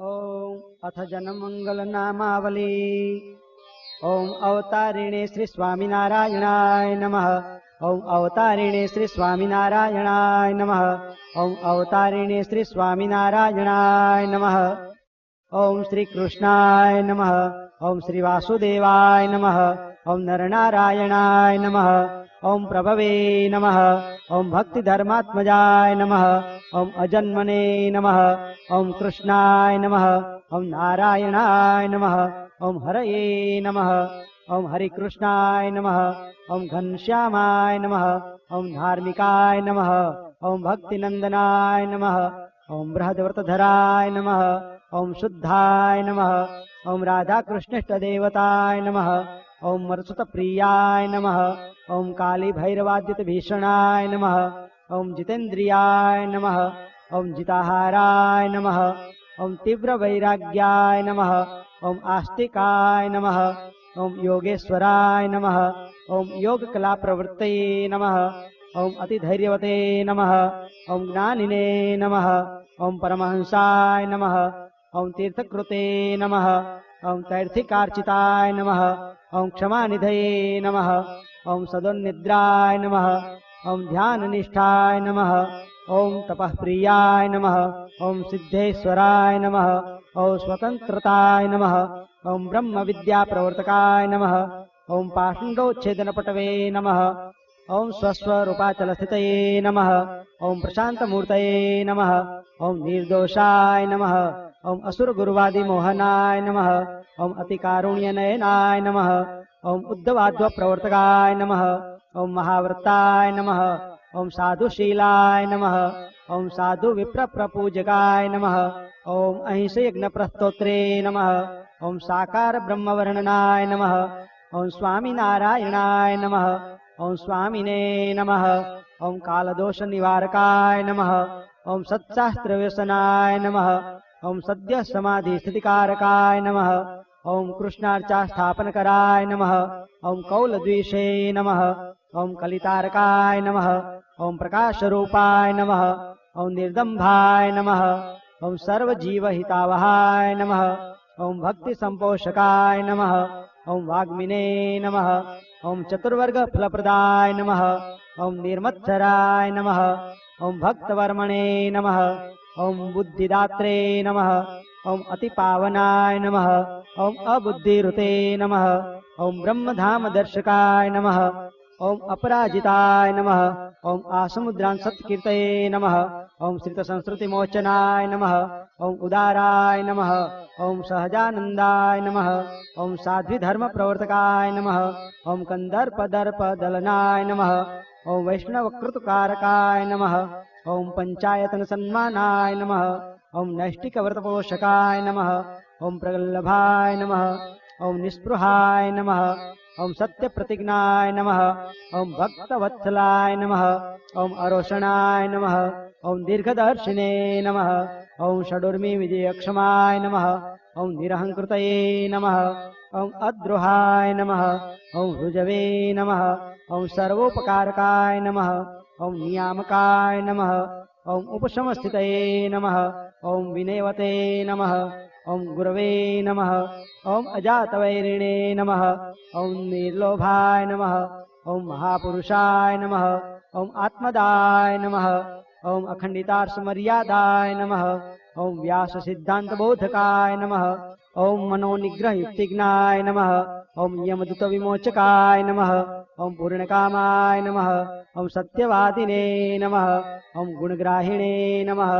ओम अथ जनमंगल नामावली। ओम अवतारिणे श्री स्वामीनारायणाय नमः। ओम अवतारिणे श्री स्वामीनारायणाय नमः। ओम अवतारिणे श्री स्वामीनारायणाय नमः। ओम श्री कृष्णाय नमः। ओम श्री वासुदेवाय नमः। ओम नरनारायणाय नमः। ओम प्रभवे नमः। ओम भक्ति धर्मात्मजाय नमः। ओम अजन्मने नमः। ओम कृष्णाय नमः। ओम नारायणाय नमः। ओम हरये नमः। ओम हरि कृष्णाय नमः। ओम घनश्यामाय नमः। ओम धार्मिकाय नमः। ओम भक्तिनंदनाय नमः। ओम बृहद्व्रतधराय नमः। ओम शुद्धाय नमः। ओम राधा कृष्णष्ट देवताय नमः। ओम मरुत प्रियाय नमः। ओम काली भैरवाद्युत भीषणाय नमः। ओम जितेन्द्रियाय नमः। ओम जिताहाराय नमः। ओम तीव्र वैराग्याय नमः। ओम आस्तिकाय नमः। ओम योगेश्वराय नमः। ओम योग कला प्रवृत्तये नमः। ओम अतिधैर्यवते नमः। ओम ज्ञानिने नमः। ओम परमहंसाय नमः। ओम तीर्थकृते नमः। ओम तैर्थिकार्चिताय नमः। ओम क्षमानिधये नमः। ओम सदोन्निद्राय नमः। ओम ध्याननिष्ठाय नमः। ओम तपःप्रियाय नमः। ओम सिद्धेश्वराय नमः। ओम स्वतंत्रताय नमः। ओम ब्रह्म विद्या प्रवर्तकाय नमः। ओम पाषण्डोच्छेदनपटवे नमः। ओम स्वस्वरूपाचलस्थितये नमः। ओम प्रशान्तमूर्तये नमः। ओम निर्दोषाय नमः। ओम असुरगुरुवादी मोहनाय नमः। ओम अतिकारुण्यनयनाय नमः। ओम उद्धवाद्व प्रवर्तकाय नमः। ओम महाव्रताय नमः। ओम साधुशीलाय नमः। ओम साधु विप्र प्रपूजकाय नमः। ओम अहिंसा यज्ञ प्रस्तोत्रे नमः। ओम साकार ब्रह्म वर्णनाय नमः। ओम स्वामी नारायणाय नमः। ओम स्वामिने नमः। ओम कालदोष निवारकाय नमः। ओम सत्शास्त्र व्यसनाय नमः। ओम सद्य समाधि स्थितिकारकाय नमः। ओम कृष्णार्चा स्थापनकराय नमः। ओम कौलद्विषे नमः। ओम कलितारकाय नमः। ओम प्रकाशरूपाय नमः। ओम निर्दम्भाय नमः। ओम सर्वजीवहितावहाय नमः। ओम भक्ति संपोषकाय नमः। ओम वाग्मिने नमः। ओम चतुर्वर्ग फलप्रदाय नमः। ओम निर्मत्सराय नमः। ओम भक्तवर्मणे नमः। ओम बुद्धिदात्रे नमः। ओम अतिपावनाय नमः। ओम अबुद्धिरुते नमः। ओम ब्रह्मधाम दर्शकाय नमः। ओम अपराजिताय नमः। ओम आसमुद्रां सत्कीर्तये नमः। ओम श्रित संस्कृति मोचनाय नमः। ओम उदाराय नमः। ओम सहजानंदाय नमः। ओम साध्वी धर्म प्रवर्तकाय नमः। ओम कंदर्प दर्प दलनाय नमः। ओम वैष्णवकृतकारकाय नमः। ओम पंचायतन सन्मानाय नमः। ओम नैष्टिक व्रतपोषकाय नमः। ओम प्रगल्भाय नमः। ओम निस्पृहाय नमः। ओम सत्य प्रतिज्ञाय नमः। ओम भक्तवत्सलाय नमः। ओम अरोषणाय नमः। ओम दीर्घदर्शिने नमः। ओम षडूर्मि विजयक्षमाय नमः। ओम निरहंकृतये नमः। ओम अद्रोहाय नमः। ओम हृजवे नमः। ओम सर्वोपकारकाय नमः। ओम नियामकाय नमः। ओम उपशमस्थितये नमः। ओम विनयवते नमः। ओम गुरवे नमः। ओम अजातवैरिणे नमः। ओम निर्लोभाय नमः। ओम महापुरुषाय नमः। ओम आत्मदाय नमः। ओम अखंडितार्षमर्यादाय नमः। ओम व्यास सिद्धांत बोधकाय नमः। ओम मनोनिग्रह युक्तिज्ञाय नमः। ओम यमदूत विमोचकाय नमः। ओम पूर्णकामाय नमः। ओम सत्यवादिने नमः। ओम गुणग्राहिणे नमः।